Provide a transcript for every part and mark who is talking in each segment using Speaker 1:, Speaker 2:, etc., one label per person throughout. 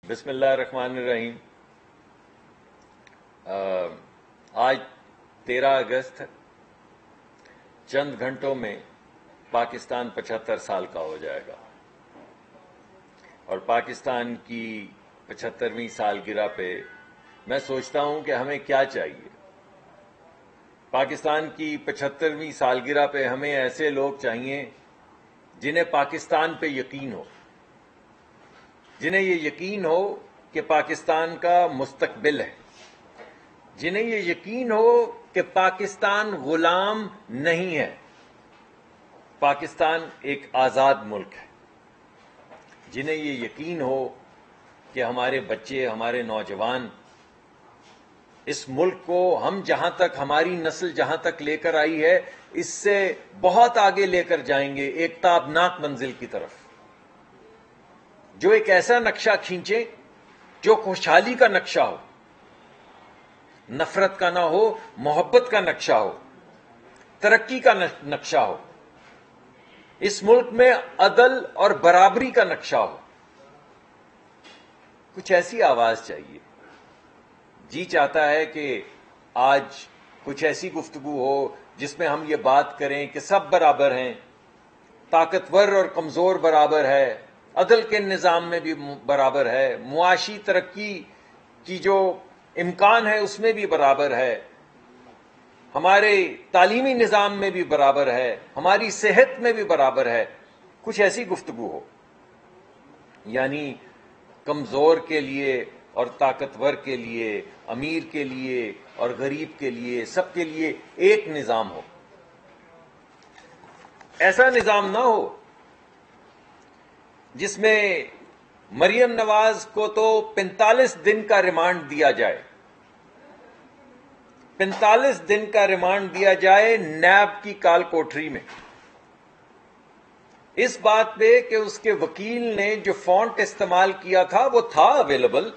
Speaker 1: بسم اللہ الرحمن الرحیم۔ آج 13 اگست چند گھنٹوں میں پاکستان 75 سال کا ہو جائے گا، اور پاکستان کی 75ویں سالگرہ پہ میں سوچتا ہوں کہ ہمیں کیا چاہیے۔ پاکستان کی 75ویں سالگرہ پہ ہمیں ایسے لوگ چاہیے جنہیں پاکستان پہ یقین ہو، جنہیں یہ یقین ہو کہ پاکستان کا مستقبل ہے، جنہیں یہ یقین ہو کہ پاکستان غلام نہیں ہے، پاکستان ایک آزاد ملک ہے، جنہیں یہ یقین ہو کہ ہمارے بچے، ہمارے نوجوان اس ملک کو ہم جہاں تک، ہماری نسل جہاں تک لے کر آئی ہے، اس سے بہت آگے لے کر جائیں گے، ایک تابناک منزل کی طرف، جو ایک ایسا نقشہ کھینچے جو خوشحالی کا نقشہ ہو، نفرت کا نہ ہو، محبت کا نقشہ ہو، ترقی کا نقشہ ہو، اس ملک میں عدل اور برابری کا نقشہ ہو۔ کچھ ایسی آواز چاہیے۔ جی چاہتا ہے کہ آج کچھ ایسی گفتگو ہو جس میں ہم یہ بات کریں کہ سب برابر ہیں، طاقتور اور کمزور برابر ہے، عدل کے نظام میں بھی برابر ہے، معاشی ترقی کی جو امکان ہے اس میں بھی برابر ہے، ہمارے تعلیمی نظام میں بھی برابر ہے، ہماری صحت میں بھی برابر ہے۔ کچھ ایسی گفتگو ہو، یعنی کمزور کے لیے اور طاقتور کے لیے، امیر کے لیے اور غریب کے لیے، سب کے لیے ایک نظام ہو۔ ایسا نظام نہ ہو جس میں مریم نواز کو تو 45 دن کا ریمانڈ دیا جائے، 45 دن کا ریمانڈ دیا جائے نیب کی کال کوٹری میں، اس بات پہ کہ اس کے وکیل نے جو فونٹ استعمال کیا تھا وہ تھا اویلیبل،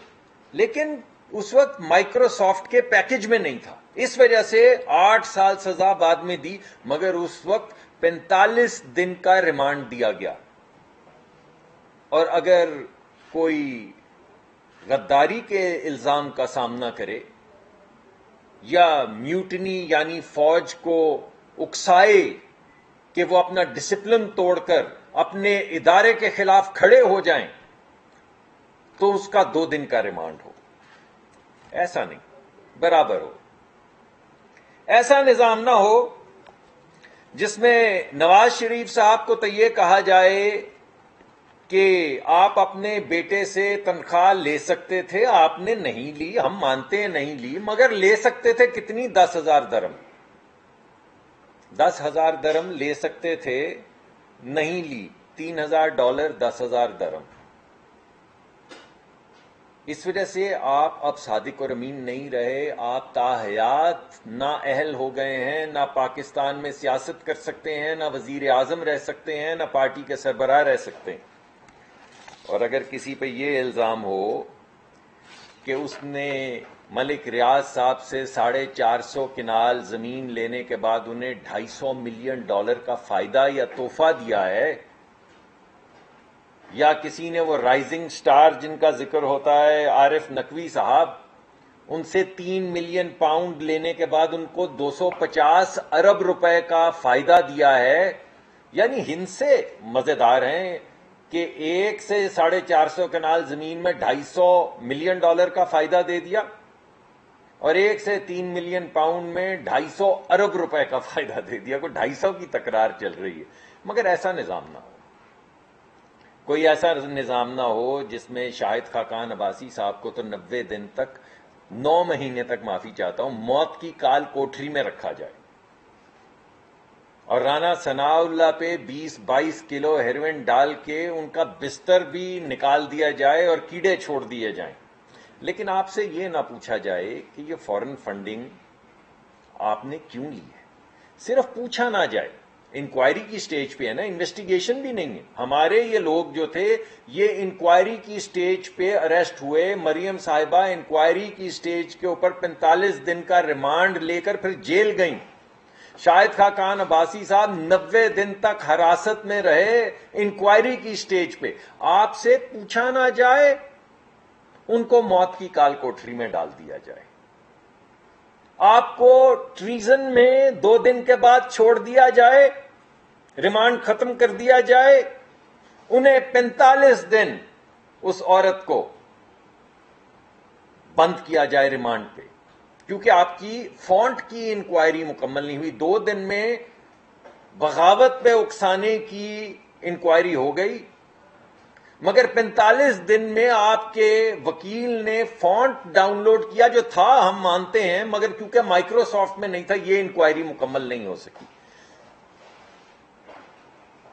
Speaker 1: لیکن اس وقت مائکروسافٹ کے پیکج میں نہیں تھا، اس وجہ سے 8 سال سزا بعد میں دی، مگر اس وقت 45 دن کا ریمانڈ دیا گیا۔ اور اگر کوئی غداری کے الزام کا سامنا کرے یا میوٹنی یعنی فوج کو اکسائے کہ وہ اپنا ڈسپلن توڑ کر اپنے ادارے کے خلاف کھڑے ہو جائیں، تو اس کا 2 دن کا ریمانڈ ہو۔ ایسا نہیں، برابر ہو۔ ایسا نظام نہ ہو جس میں نواز شریف صاحب کو تو یہ کہا جائے کہ آپ اپنے بیٹے سے تنخواہ لے سکتے تھے، آپ نے نہیں لی، ہم مانتے ہیں نہیں لی، مگر لے سکتے تھے کتنی؟ 10,000 درم، 10,000 درم لے سکتے تھے، نہیں لی، $3,000، 10,000 درم۔ اس وجہ سے آپ اب صادق اور امین نہیں رہے، آپ تاحیات نااہل ہو گئے ہیں، نہ پاکستان میں سیاست کر سکتے ہیں، نہ وزیر اعظم رہ سکتے ہیں، نہ پارٹی کے سربراہ رہ سکتے ہیں۔ اور اگر کسی پہ یہ الزام ہو کہ اس نے ملک ریاض صاحب سے 450 کنال زمین لینے کے بعد انہیں $250 ملین کا فائدہ یا تحفہ دیا ہے، یا کسی نے وہ رائزنگ سٹار جن کا ذکر ہوتا ہے عارف نقوی صاحب، ان سے 3 ملین پاؤنڈ لینے کے بعد ان کو 250 ارب روپے کا فائدہ دیا ہے، یعنی ہند سے مزیدار ہیں کہ ایک سے 450 کنال زمین میں $250 ملین کا فائدہ دے دیا، اور ایک سے 3 ملین پاؤنڈ میں 250 ارب روپے کا فائدہ دے دیا۔ کوئی 250 کی تکرار چل رہی ہے، مگر ایسا نظام نہ ہو۔ کوئی ایسا نظام نہ ہو جس میں شاہد خاقان عباسی صاحب کو تو 90 دن تک، 9 مہینے تک، معافی چاہتا ہوں، موت کی کال کوٹری میں رکھا جائے، اور رانا ثناء اللہ پہ 20-22 کلو ہیروئن ڈال کے ان کا بستر بھی نکال دیا جائے اور کیڑے چھوڑ دیے جائیں، لیکن آپ سے یہ نہ پوچھا جائے کہ یہ فورن فنڈنگ آپ نے کیوں لی ہے۔ صرف پوچھا نہ جائے، انکوائری کی سٹیج پہ ہے نا، انویسٹیگیشن بھی نہیں ہے۔ ہمارے یہ لوگ جو تھے یہ انکوائری کی سٹیج پہ اریسٹ ہوئے، مریم صاحبہ انکوائری کی سٹیج کے اوپر 45 دن کا ریمانڈ لے کر پھر جیل گئیں، شاہد خاقان عباسی صاحب 90 دن تک حراست میں رہے انکوائری کی سٹیج پہ۔ آپ سے پوچھا نہ جائے ان کو موت کی کال کوٹری میں ڈال دیا جائے. آپ کو ٹریزن میں 2 دن کے بعد چھوڑ دیا جائے, ریمانڈ ختم کر دیا جائے, انہیں 45 دن اس عورت کو بند کیا جائے ریمانڈ پہ, کیونکہ آپ کی فونٹ کی انکوائری مکمل نہیں ہوئی. 2 دن میں بغاوت پہ اکسانے کی انکوائری ہو گئی, مگر 45 دن میں آپ کے وکیل نے فونٹ ڈاؤن لوڈ کیا, جو تھا ہم مانتے ہیں, مگر کیونکہ مائکروسافٹ میں نہیں تھا, یہ انکوائری مکمل نہیں ہو سکی.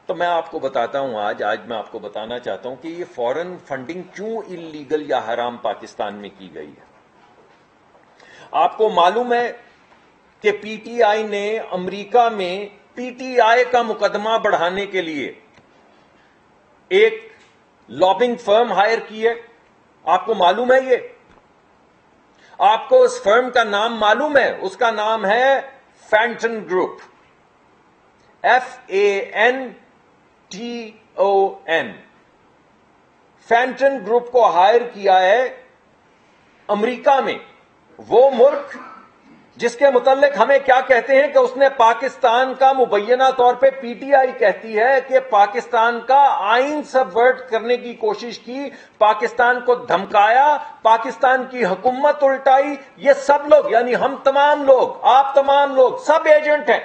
Speaker 1: تو میں آپ کو بتاتا ہوں, آج میں آپ کو بتانا چاہتا ہوں کہ یہ فورن فنڈنگ کیوں اللیگل یا حرام پاکستان میں کی گئی ہے. آپ کو معلوم ہے کہ پی ٹی آئی نے امریکہ میں پی ٹی آئی کا مقدمہ بڑھانے کے لیے ایک لابنگ فرم ہائر کی ہے. آپ کو معلوم ہے یہ؟ آپ کو اس فرم کا نام معلوم ہے؟ اس کا نام ہے Fenton group, FANTON. Fenton group کو ہائر کیا ہے امریکہ میں, وہ ملک جس کے متعلق ہمیں کیا کہتے ہیں کہ اس نے پاکستان کا مبینہ طور پہ پی ٹی آئی کہتی ہے کہ پاکستان کا آئین سبورٹ کرنے کی کوشش کی, پاکستان کو دھمکایا, پاکستان کی حکومت الٹائی. یہ سب لوگ, یعنی ہم تمام لوگ, آپ تمام لوگ, سب ایجنٹ ہیں.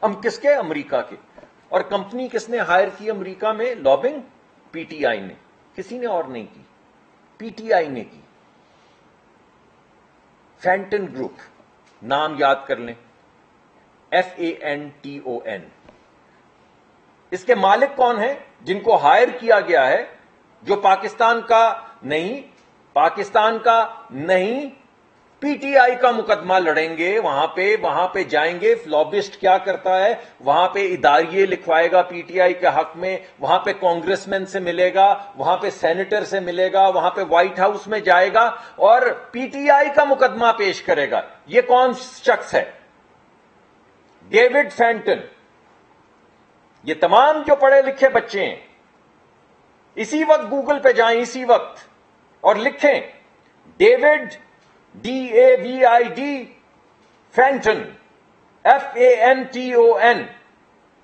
Speaker 1: ہم کس کے؟ امریکہ کے. اور کمپنی کس نے ہائر کی امریکہ میں لابنگ؟ پی ٹی آئی نے, کسی نے اور نہیں کی, پی ٹی آئی نے کی. فینٹن گروپ, نام یاد کر لیں, FANTON. اس کے مالک کون ہیں جن کو ہائر کیا گیا ہے؟ جو پاکستان کا نہیں پی ٹی آئی کا مقدمہ لڑیں گے. وہاں پہ جائیں گے. لابسٹ کیا کرتا ہے؟ وہاں پہ اداریے لکھوائے گا پی ٹی آئی کے حق میں, وہاں پہ کانگریس مین سے ملے گا, وہاں پہ سینیٹر سے ملے گا, وہاں پہ وائٹ ہاؤس میں جائے گا اور پی ٹی آئی کا مقدمہ پیش کرے گا. یہ کون شخص ہے؟ David Fenton. یہ تمام جو پڑھے لکھے بچے ہیں, اسی وقت گوگل پہ جائیں, اسی وقت, اور لکھیں ڈیوڈ DAVID فینٹن, FANTON.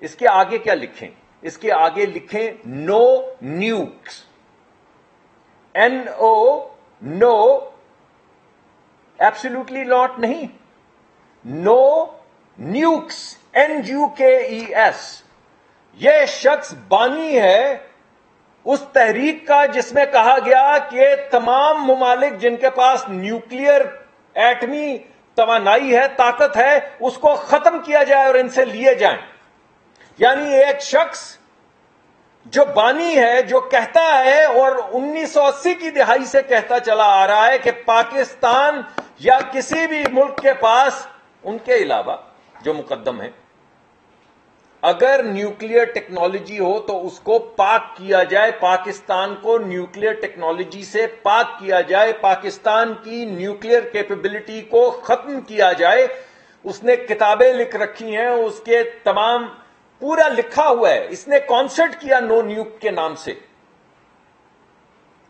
Speaker 1: اس کے آگے کیا لکھیں؟ اس کے آگے لکھیں نو نیوکس, نو ایبسولوٹلی ناٹ نہیں, نو نیوکس, NUKES. یہ شخص بانی ہے اس تحریک کا جس میں کہا گیا کہ تمام ممالک جن کے پاس نیوکلیئر ایٹمی توانائی ہے, طاقت ہے, اس کو ختم کیا جائے اور ان سے لیے جائیں. یعنی ایک شخص جو بانی ہے, جو کہتا ہے اور 1980 کی دہائی سے کہتا چلا آ رہا ہے کہ پاکستان یا کسی بھی ملک کے پاس ان کے علاوہ جو مقدم ہے, اگر نیوکلیئر ٹیکنالوجی ہو تو اس کو پاک کیا جائے, پاکستان کو نیوکلیئر ٹیکنالوجی سے پاک کیا جائے, پاکستان کی نیوکلیئر کیپیبلٹی کو ختم کیا جائے. اس نے کتابیں لکھ رکھی ہیں, اس کے تمام پورا لکھا ہوا ہے. اس نے کانسرٹ کیا نو نیوک کے نام سے,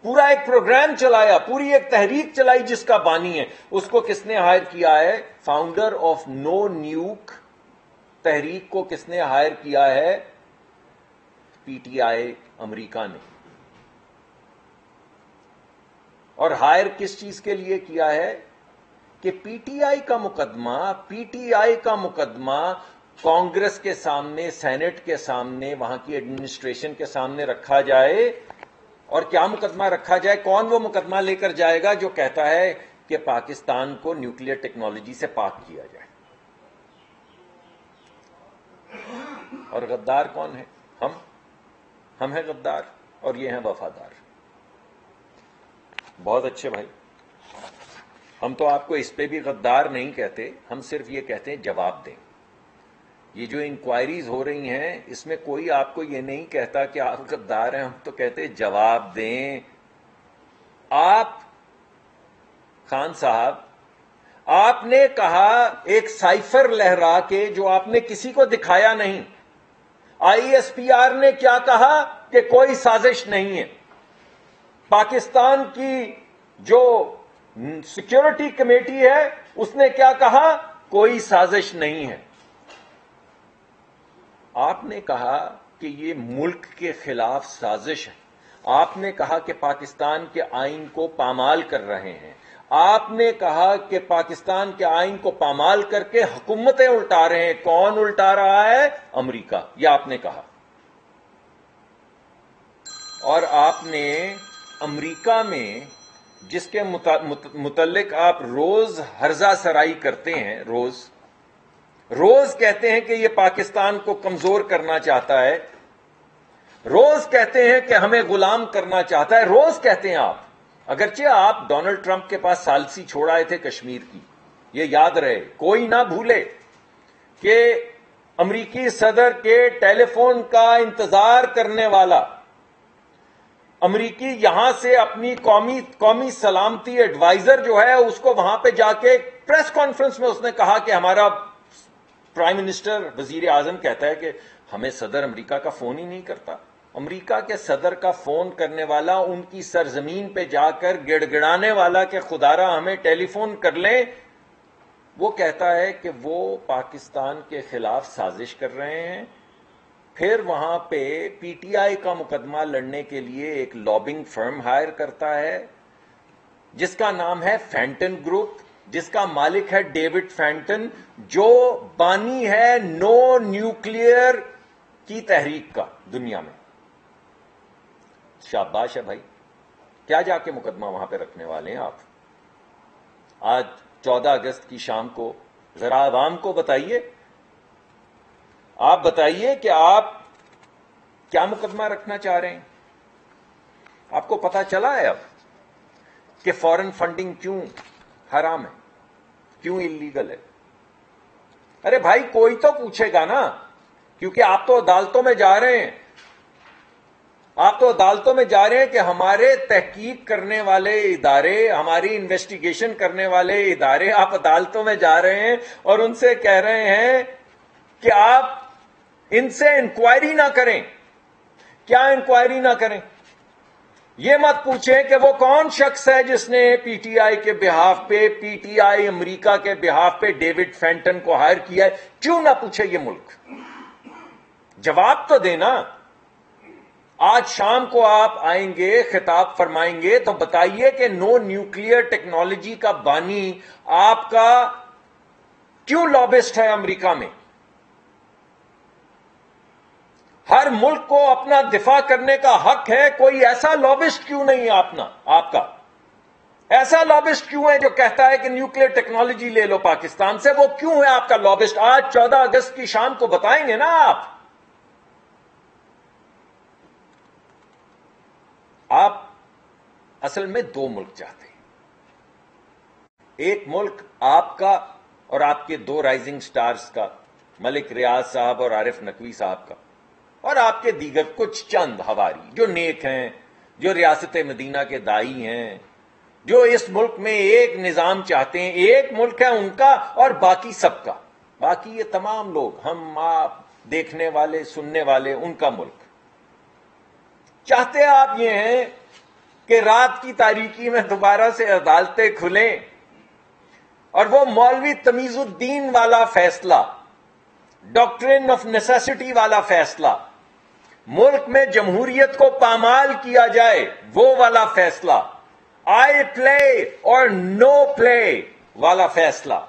Speaker 1: پورا ایک پروگرام چلایا, پوری ایک تحریک چلائی جس کا بانی ہے. اس کو کس نے ہائر کیا ہے؟ فاؤنڈر آف نو نیوک تحریک کو کس نے ہائر کیا ہے؟ پی ٹی آئی امریکہ نے. اور ہائر کس چیز کے لیے کیا ہے؟ کہ پی ٹی آئی کا مقدمہ کانگریس کے سامنے, سینٹ کے سامنے, وہاں کی ایڈمنسٹریشن کے سامنے رکھا جائے. اور کیا مقدمہ رکھا جائے؟ کون وہ مقدمہ لے کر جائے گا جو کہتا ہے کہ پاکستان کو نیوکلیئر ٹیکنالوجی سے پاک کیا جائے. اور غدار کون ہے؟ ہم ہیں غدار اور یہ ہیں وفادار. بہت اچھے بھائی, ہم تو آپ کو اس پہ بھی غدار نہیں کہتے, ہم صرف یہ کہتے ہیں جواب دیں. یہ جو انکوائریز ہو رہی ہیں اس میں کوئی آپ کو یہ نہیں کہتا کہ آپ غدار ہیں, ہم تو کہتے ہیں جواب دیں. آپ خان صاحب, آپ نے کہا ایک سائفر لہرا کے جو آپ نے کسی کو دکھایا نہیں. ISPR نے کیا کہا کہ کوئی سازش نہیں ہے. پاکستان کی جو سیکورٹی کمیٹی ہے اس نے کیا کہا؟ کوئی سازش نہیں ہے. آپ نے کہا کہ یہ ملک کے خلاف سازش ہے. آپ نے کہا کہ پاکستان کے آئین کو پامال کر رہے ہیں. آپ نے کہا کہ پاکستان کے آئین کو پامال کر کے حکومتیں الٹا رہے ہیں. کون الٹا رہا ہے؟ امریکہ. یہ آپ نے کہا. اور آپ نے امریکہ میں جس کے متعلق آپ روز ہرزہ سرائی کرتے ہیں، روز کہتے ہیں کہ یہ پاکستان کو کمزور کرنا چاہتا ہے، روز کہتے ہیں کہ ہمیں غلام کرنا چاہتا ہے، روز کہتے ہیں آپ. اگرچہ آپ ڈونلڈ ٹرمپ کے پاس ثالثی چھوڑ آئے تھے کشمیر کی، یہ یاد رہے، کوئی نہ بھولے کہ امریکی صدر کے ٹیلی فون کا انتظار کرنے والا امریکی یہاں سے اپنی قومی سلامتی ایڈوائزر جو ہے اس کو وہاں پہ جا کے پریس کانفرنس میں اس نے کہا کہ ہمارا پرائم منسٹر وزیر اعظم کہتا ہے کہ ہمیں صدر امریکہ کا فون ہی نہیں کرتا. امریکہ کے صدر کا فون کرنے والا ان کی سرزمین پہ جا کر گڑ گڑانے والا کہ خدارا ہمیں ٹیلی فون کر لیں، وہ کہتا ہے کہ وہ پاکستان کے خلاف سازش کر رہے ہیں. پھر وہاں پہ پی ٹی آئی کا مقدمہ لڑنے کے لیے ایک لابنگ فرم ہائر کرتا ہے جس کا نام ہے فینٹن گروپ، جس کا مالک ہے ڈیوڈ فینٹن، جو بانی ہے نو نیوکلیئر کی تحریک کا دنیا میں. شاباش ہے بھائی. کیا جا کے مقدمہ وہاں پہ رکھنے والے ہیں آپ؟ آج 14 اگست کی شام کو ذرا عوام کو بتائیے، آپ بتائیے کہ آپ کیا مقدمہ رکھنا چاہ رہے ہیں. آپ کو پتا چلا ہے اب کہ فورن فنڈنگ کیوں حرام ہے، کیوں انلیگل ہے؟ ارے بھائی کوئی تو پوچھے گا نا، کیونکہ آپ تو عدالتوں میں جا رہے ہیں. آپ تو عدالتوں میں جا رہے ہیں کہ ہمارے تحقیق کرنے والے ادارے، ہماری انویسٹیگیشن کرنے والے ادارے، آپ عدالتوں میں جا رہے ہیں اور ان سے کہہ رہے ہیں کہ آپ ان سے انکوائری نہ کریں. کیا انکوائری نہ کریں؟ یہ مت پوچھیں کہ وہ کون شخص ہے جس نے پی ٹی آئی کے بہاف پہ، پی ٹی آئی امریکہ کے بہاف پہ ڈیوڈ فینٹن کو ہائر کیا ہے. کیوں نہ پوچھے یہ ملک؟ جواب تو دینا. آج شام کو آپ آئیں گے، خطاب فرمائیں گے تو بتائیے کہ نو نیوکلیئر ٹیکنالوجی کا بانی آپ کا کیوں لابسٹ ہے امریکہ میں؟ ہر ملک کو اپنا دفاع کرنے کا حق ہے، کوئی ایسا لابسٹ کیوں نہیں ہے آپ کا؟ ایسا لابسٹ کیوں ہے جو کہتا ہے کہ نیوکلیئر ٹیکنالوجی لے لو پاکستان سے؟ وہ کیوں ہے آپ کا لابسٹ؟ آج 14 اگست کی شام کو بتائیں گے نا آپ. آپ اصل میں دو ملک چاہتے ہیں. ایک ملک آپ کا اور آپ کے دو رائزنگ سٹارز کا، ملک ریاض صاحب اور عارف نقوی صاحب کا، اور آپ کے دیگر کچھ چند ہواری جو نیک ہیں، جو ریاست مدینہ کے دائی ہیں، جو اس ملک میں ایک نظام چاہتے ہیں. ایک ملک ہے ان کا اور باقی سب کا، باقی یہ تمام لوگ، ہم آپ دیکھنے والے سننے والے، ان کا ملک. چاہتے آپ یہ ہیں کہ رات کی تاریکی میں دوبارہ سے عدالتیں کھلیں اور وہ مولوی تمیز الدین والا فیصلہ، ڈاکٹرن آف نیسیسٹی والا فیصلہ، ملک میں جمہوریت کو پامال کیا جائے وہ والا فیصلہ، آئی پلے اور نو پلے والا فیصلہ،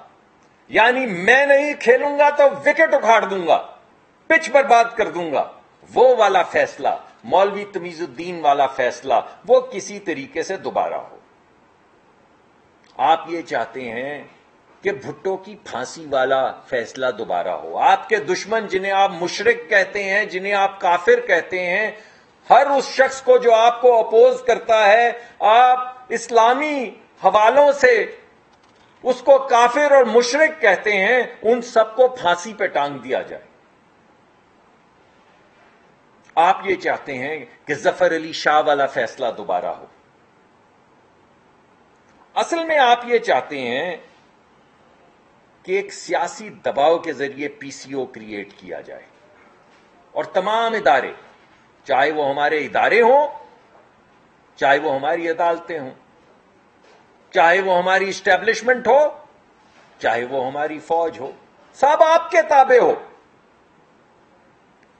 Speaker 1: یعنی میں نہیں کھیلوں گا تو وکٹ اکھاڑ دوں گا، پچ برباد کر دوں گا، وہ والا فیصلہ، مولوی تمیز الدین والا فیصلہ، وہ کسی طریقے سے دوبارہ ہو. آپ یہ چاہتے ہیں کہ بھٹو کی پھانسی والا فیصلہ دوبارہ ہو. آپ کے دشمن جنہیں آپ مشرک کہتے ہیں، جنہیں آپ کافر کہتے ہیں، ہر اس شخص کو جو آپ کو اپوز کرتا ہے، آپ اسلامی حوالوں سے اس کو کافر اور مشرک کہتے ہیں، ان سب کو پھانسی پہ ٹانگ دیا جائے. آپ یہ چاہتے ہیں کہ ظفر علی شاہ والا فیصلہ دوبارہ ہو. اصل میں آپ یہ چاہتے ہیں کہ ایک سیاسی دباؤ کے ذریعے پی سی او کریٹ کیا جائے اور تمام ادارے، چاہے وہ ہمارے ادارے ہوں، چاہے وہ ہماری عدالتیں ہوں، چاہے وہ ہماری اسٹیبلشمنٹ ہو، چاہے وہ ہماری فوج ہو، سب آپ کے تابع ہو.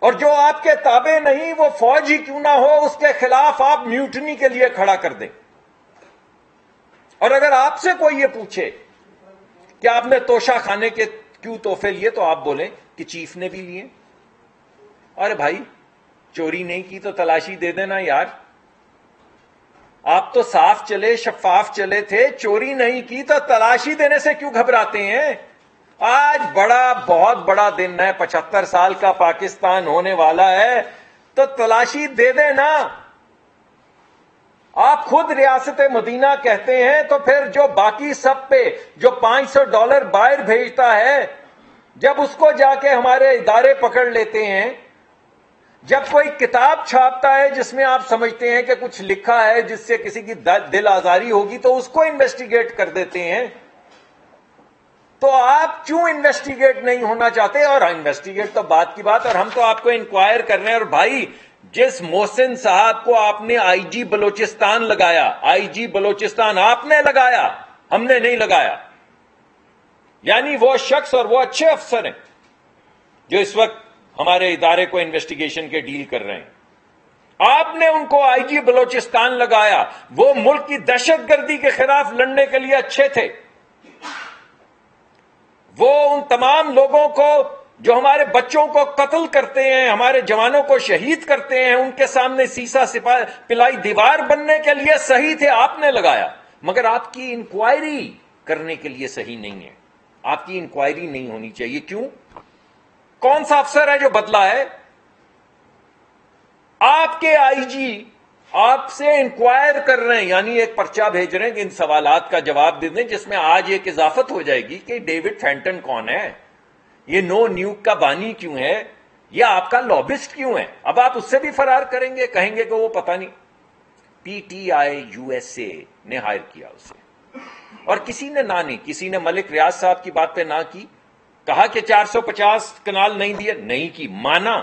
Speaker 1: اور جو آپ کے تابع نہیں، وہ فوج ہی کیوں نہ ہو، اس کے خلاف آپ میوٹنی کے لیے کھڑا کر دیں. اور اگر آپ سے کوئی یہ پوچھے کہ آپ نے توشہ خانے کے کیوں تحفے لیے، تو آپ بولیں کہ چیف نے بھی لیے. ارے بھائی، چوری نہیں کی تو تلاشی دے دینا یار. آپ تو صاف چلے، شفاف چلے تھے، چوری نہیں کی تو تلاشی دینے سے کیوں گھبراتے ہیں؟ آج بہت بڑا دن ہے، 75 سال کا پاکستان ہونے والا ہے، تو تلاشی دے دیں نا. آپ خود ریاست مدینہ کہتے ہیں، تو پھر جو باقی سب پہ جو $500 باہر بھیجتا ہے، جب اس کو جا کے ہمارے ادارے پکڑ لیتے ہیں، جب کوئی کتاب چھاپتا ہے جس میں آپ سمجھتے ہیں کہ کچھ لکھا ہے جس سے کسی کی دل آزاری ہوگی، تو اس کو انویسٹیگیٹ کر دیتے ہیں. تو آپ کیوں انویسٹیگیٹ نہیں ہونا چاہتے؟ اور انویسٹیگیٹ تو بات کی بات، اور ہم تو آپ کو انکوائر کر رہے ہیں. اور بھائی، جس محسن صاحب کو آپ نے آئی جی بلوچستان لگایا، آئی جی بلوچستان آپ نے لگایا، ہم نے نہیں لگایا. یعنی وہ شخص اور وہ اچھے افسر ہیں جو اس وقت ہمارے ادارے کو انویسٹیگیشن کے ڈیل کر رہے ہیں. آپ نے ان کو آئی جی بلوچستان لگایا. وہ ملک کی دہشت گردی کے خلاف لڑنے کے لیے اچھے تھے. وہ ان تمام لوگوں کو جو ہمارے بچوں کو قتل کرتے ہیں، ہمارے جوانوں کو شہید کرتے ہیں، ان کے سامنے سیسا پلائی دیوار بننے کے لیے صحیح تھے، آپ نے لگایا. مگر آپ کی انکوائری کرنے کے لیے صحیح نہیں ہے. آپ کی انکوائری نہیں ہونی چاہیے. کیوں؟ کون سا افسر ہے جو بدلا ہے؟ آپ کے آئی جی آپ سے انکوائر کر رہے ہیں، یعنی ایک پرچہ بھیج رہے ہیں کہ ان سوالات کا جواب دے دیں، جس میں آج ایک اضافت ہو جائے گی کہ ڈیوڈ فینٹن کون ہے، یہ نو نیوک کا بانی کیوں ہے، یہ آپ کا لابسٹ کیوں ہے. اب آپ اس سے بھی فرار کریں گے، کہیں گے کہ وہ پتہ نہیں پی ٹی آئی USA نے ہائر کیا اسے. اور کسی نے نہ نہیں، کسی نے ملک ریاض صاحب کی بات پہ نہ کی، کہا کہ 450 کنال نہیں دیے، نہیں کی، مانا.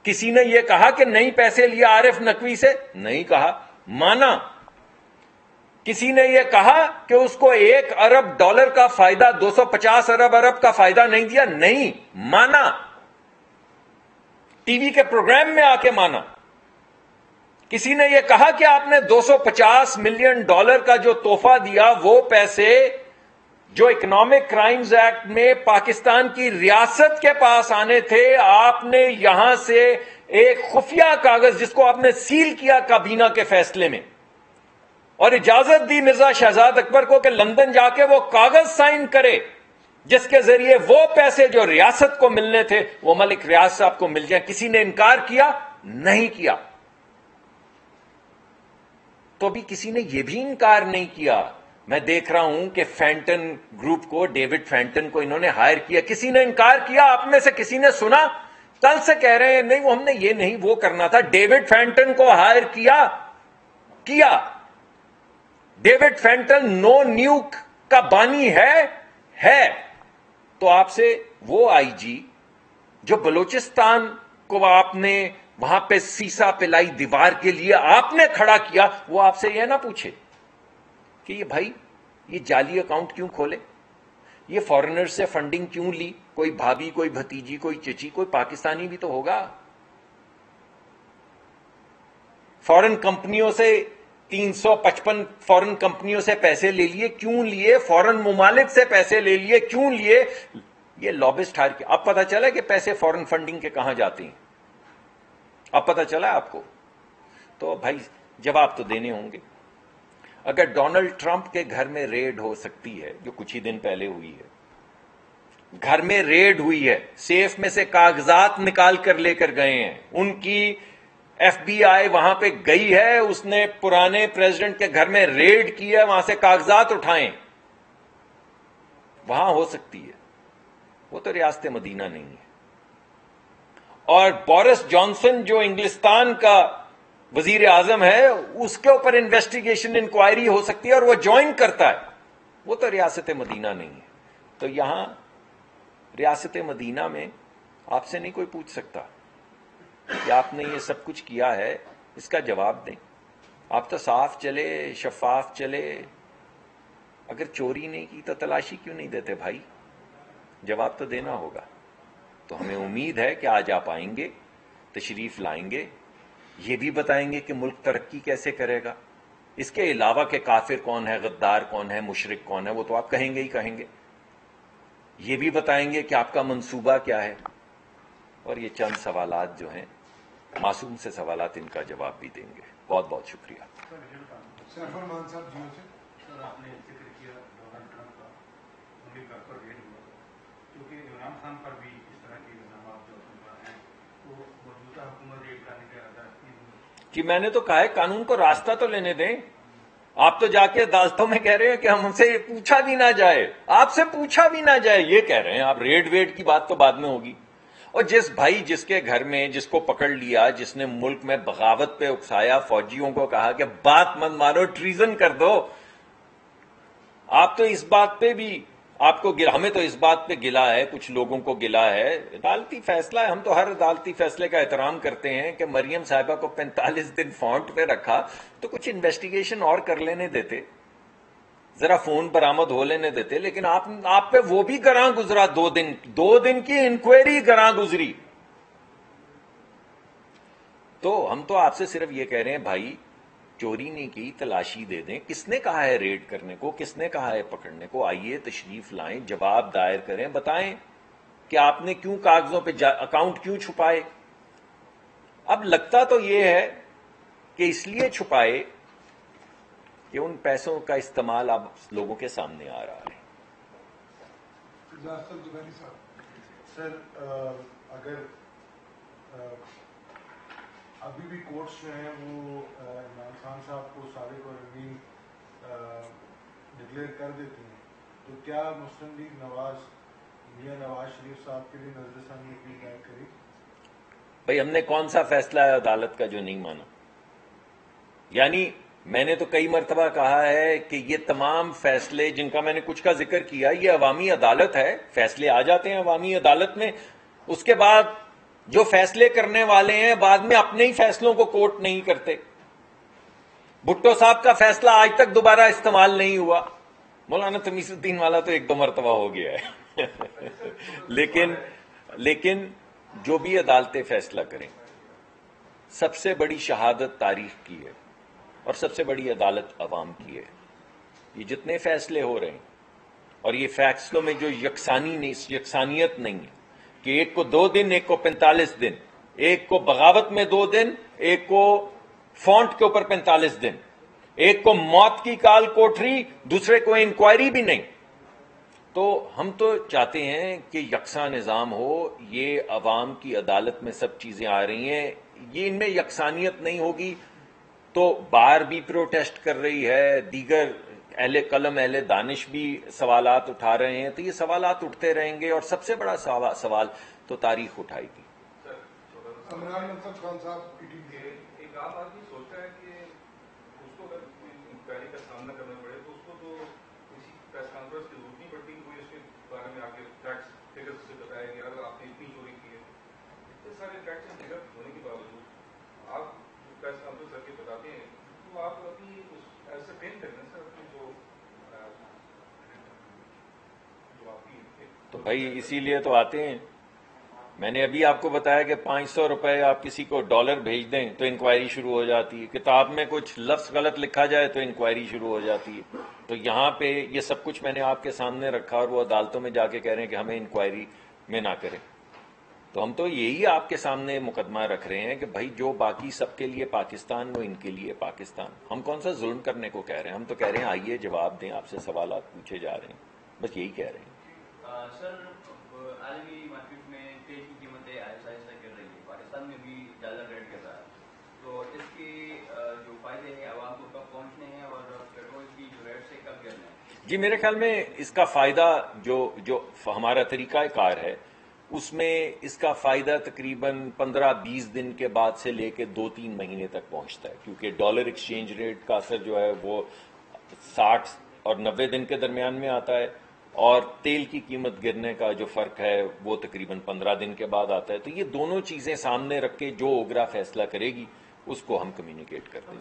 Speaker 1: کسی نے یہ کہا کہ نہیں پیسے لیا عارف نقوی سے، نہیں کہا، مانا. کسی نے یہ کہا کہ اس کو $1 ارب کا فائدہ، 250 ارب کا فائدہ نہیں دیا، نہیں، مانا. ٹی وی کے پروگرام میں آ کے مانا. کسی نے یہ کہا کہ آپ نے $250 ملین کا جو تحفہ دیا، وہ پیسے جو اکنامک کرائمز ایکٹ میں پاکستان کی ریاست کے پاس آنے تھے، آپ نے یہاں سے ایک خفیہ کاغذ جس کو آپ نے سیل کیا کابینہ کے فیصلے میں، اور اجازت دی مرزا شہزاد اکبر کو کہ لندن جا کے وہ کاغذ سائن کرے جس کے ذریعے وہ پیسے جو ریاست کو ملنے تھے وہ ملک ریاض صاحب کو مل جائیں. کسی نے انکار کیا؟ نہیں کیا. تو ابھی کسی نے یہ بھی انکار نہیں کیا. میں دیکھ رہا ہوں کہ فینٹن گروپ کو، ڈیوڈ فینٹن کو انہوں نے ہائر کیا. کسی نے انکار کیا؟ آپ میں سے کسی نے سنا؟ کل سے کہہ رہے ہیں نہیں وہ ہم نے یہ نہیں وہ کرنا تھا. ڈیوڈ فینٹن کو ہائر کیا. ڈیوڈ فینٹن نو نیوک کا بانی ہے. تو آپ سے وہ آئی جی جو بلوچستان کو آپ نے وہاں پہ سیسا پلائی دیوار کے لیے آپ نے کھڑا کیا، وہ آپ سے یہ نہ پوچھے کہ یہ بھائی یہ جعلی اکاؤنٹ کیوں کھولے، یہ فارنر سے فنڈنگ کیوں لی، کوئی بھابھی، کوئی بھتیجی، کوئی چچی، کوئی پاکستانی بھی تو ہوگا. فورن کمپنیوں سے 355 فورن کمپنیوں سے پیسے لے لیے، کیوں لیے؟ فورن ممالک سے پیسے لے لیے، کیوں لیے؟ یہ لابسٹ ہائر کیا. اب پتا چلا کہ پیسے فورن فنڈنگ کے کہاں جاتے ہیں، اب پتا چلا آپ کو. تو بھائی جواب تو دینے ہوں گے. اگر ڈونلڈ ٹرمپ کے گھر میں ریڈ ہو سکتی ہے، جو کچھ ہی دن پہلے ہوئی ہے، گھر میں ریڈ ہوئی ہے، سیف میں سے کاغذات نکال کر لے کر گئے ہیں، ان کی FBI وہاں پہ گئی ہے، اس نے پرانے پریزیڈنٹ کے گھر میں ریڈ کی ہے، وہاں سے کاغذات اٹھائیں، وہاں ہو سکتی ہے. وہ تو ریاست مدینہ نہیں ہے. اور بورس جانسن جو انگلستان کا وزیر اعظم ہے، اس کے اوپر انویسٹیگیشن انکوائری ہو سکتی ہے اور وہ جوائن کرتا ہے، وہ تو ریاست مدینہ نہیں ہے. تو یہاں ریاست مدینہ میں آپ سے نہیں کوئی پوچھ سکتا کہ آپ نے یہ سب کچھ کیا ہے، اس کا جواب دیں. آپ تو صاف چلے، شفاف چلے، اگر چوری نہیں کی تو تلاشی کیوں نہیں دیتے بھائی؟ جواب تو دینا ہوگا. تو ہمیں امید ہے کہ آج آپ آئیں گے, تشریف لائیں گے, یہ بھی بتائیں گے کہ ملک ترقی کیسے کرے گا. اس کے علاوہ کہ کافر کون ہے, غدار کون ہے, مشرک کون ہے, وہ تو آپ کہیں گے ہی کہیں گے. یہ بھی بتائیں گے کہ آپ کا منصوبہ کیا ہے. اور یہ چند سوالات جو ہیں معصوم سے سوالات, ان کا جواب بھی دیں گے. بہت بہت شکریہ.
Speaker 2: سرفرمان صاحب جی سے سر, آپ نے ذکر کیا ڈونلڈ ٹرمپ کا, ان کے گھر پر ریڈ ہوا, کیونکہ عمران خان پر بھی اس طرح کے الزامات جو ہیں وہ موجودہ حکومت ریڈ کرنے کے ارادہ رکھتی ہے.
Speaker 1: کہ میں نے تو کہا ہے قانون کو راستہ تو لینے دیں. آپ تو جا کے عدالتوں میں کہہ رہے ہیں کہ ہم سے پوچھا بھی نہ جائے, آپ سے پوچھا بھی نہ جائے, یہ کہہ رہے ہیں آپ. ریڈ ویڈ کی بات تو بعد میں ہوگی. اور جس بھائی جس کے گھر میں جس کو پکڑ لیا, جس نے ملک میں بغاوت پہ اکسایا, فوجیوں کو کہا کہ بات مت مانو, ٹریزن کر دو, آپ تو اس بات پہ بھی آپ کو ہمیں تو اس بات پہ گلا ہے, کچھ لوگوں کو گلا ہے. عدالتی فیصلہ ہے, ہم تو ہر عدالتی فیصلے کا احترام کرتے ہیں. کہ مریم صاحبہ کو 45 دن فونٹ پہ رکھا تو کچھ انویسٹیگیشن اور کر لینے دیتے, ذرا فون برآمد ہو لینے دیتے. لیکن آپ پہ وہ بھی گراں گزرا, 2 دن کی انکوائری گراں گزری. تو ہم تو آپ سے صرف یہ کہہ رہے ہیں بھائی, چوری نہیں کی, تلاشی دے دیں. کس نے کہا ہے ریڈ کرنے کو, کس نے کہا ہے پکڑنے کو؟ آئیے تشریف لائیں, جواب دائر کریں, بتائیں کہ آپ نے کیوں کاغذوں پہ اکاؤنٹ کیوں چھپائے. اب لگتا تو یہ ہے کہ اس لیے چھپائے کہ ان پیسوں کا استعمال اب لوگوں کے سامنے آ رہا ہے.
Speaker 2: سر, اگر ابھی بھی کورٹس جو ہیں وہ عمران خان صاحب کو سابق اور امین ڈکلیئر کر دیتی ہیں, تو کیا مسلم لیگ میاں نواز شریف صاحب کے لیے نظر ثانی کی ہدایت کری؟
Speaker 1: بھائی ہم نے کون سا فیصلہ ہے عدالت کا جو نہیں مانا؟ یعنی میں نے تو کئی مرتبہ کہا ہے کہ یہ تمام فیصلے جن کا میں نے کچھ کا ذکر کیا, یہ عوامی عدالت ہے, فیصلے آ جاتے ہیں عوامی عدالت میں. اس کے بعد جو فیصلے کرنے والے ہیں بعد میں اپنے ہی فیصلوں کو کوٹ نہیں کرتے. بھٹو صاحب کا فیصلہ آج تک دوبارہ استعمال نہیں ہوا. مولانا تمیز الدین والا تو 1-2 مرتبہ ہو گیا ہے. لیکن جو بھی عدالتیں فیصلہ کریں, سب سے بڑی شہادت تاریخ کی ہے اور سب سے بڑی عدالت عوام کی ہے. یہ جتنے فیصلے ہو رہے ہیں, اور یہ فیصلوں میں جو یکسانیت نہیں ہے کہ ایک کو 2 دن, ایک کو 45 دن, ایک کو بغاوت میں 2 دن, ایک کو فونٹ کے اوپر 45 دن, ایک کو موت کی کال کوٹری, دوسرے کو انکوائری بھی نہیں. تو ہم تو چاہتے ہیں کہ یکساں نظام ہو. یہ عوام کی عدالت میں سب چیزیں آ رہی ہیں, یہ ان میں یکسانیت نہیں ہوگی تو بار بھی پروٹیسٹ کر رہی ہے, دیگر اہل قلم اہل دانش بھی سوالات اٹھا رہے ہیں. تو یہ سوالات اٹھتے رہیں گے اور سب سے بڑا سوال تو تاریخ اٹھائے گی.
Speaker 3: ایک عام آدمی سوچتا ہے کہ اس کو اگر کوئی انکوائری کا سامنا کرنا پڑے تو اس کو تو کسی پریس کانفرنس کی ضرورت نہیں پڑتی, کوئی اس کے بارے میں آگے فیکٹس فگرس سے بتائے کہ اگر آپ نے اتنی چوری کی ہے. اتنے سارے فیکٹس اینڈ فگرس ہونے کے باوجود آپ پریس کانفرنس کر کے بتاتے ہیں تو آپ اپنی ایسے پین کریں سر اپنی جو آپ کی.
Speaker 1: تو بھائی اسی لیے تو آتے ہیں. میں نے ابھی آپ کو بتایا کہ 500 روپے آپ کسی کو ڈالر بھیج دیں تو انکوائری شروع ہو جاتی ہے. کتاب میں کچھ لفظ غلط لکھا جائے تو انکوائری شروع ہو جاتی ہے. تو یہاں پہ یہ سب کچھ میں نے آپ کے سامنے رکھا اور وہ عدالتوں میں جا کے کہہ رہے ہیں کہ ہمیں انکوائری میں نہ کریں. تو ہم تو یہی آپ کے سامنے مقدمہ رکھ رہے ہیں کہ بھائی جو باقی سب کے لیے پاکستان وہ ان کے لیے پاکستان. ہم کون سا ظلم کرنے کو کہہ رہے ہیں؟ ہم تو کہہ رہے ہیں آئیے جواب دیں, آپ سے سوالات پوچھے جا رہے ہیں, بس یہی کہہ رہے ہیں.
Speaker 4: سر, عالمی مارکیٹ میں تیل کی قیمتیں آہستہ آہستہ گر رہی ہیں, پاکستان میں بھی ڈالر ریٹ گر رہا ہے, تو اس کی جو فائدے ہیں عوام کو کب پہنچنے ہیں اور پیٹرول کی جو ریٹ سے کب گرنا ہے؟
Speaker 1: جی میرے خیال میں اس کا فائدہ جو ہمارا طریقہ کار ہے اس میں اس کا فائدہ تقریباً 15-20 دن کے بعد سے لے کے 2-3 مہینے تک پہنچتا ہے, کیونکہ ڈالر ایکسچینج ریٹ کا اثر جو ہے وہ 60 اور 90 دن کے درمیان میں آتا ہے, اور تیل کی قیمت گرنے کا جو فرق ہے وہ تقریباً 15 دن کے بعد آتا ہے. تو یہ دونوں چیزیں سامنے رکھ کے جو اوگرا فیصلہ کرے گی اس کو ہم کمیونیکیٹ کرتے ہیں.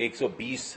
Speaker 1: 120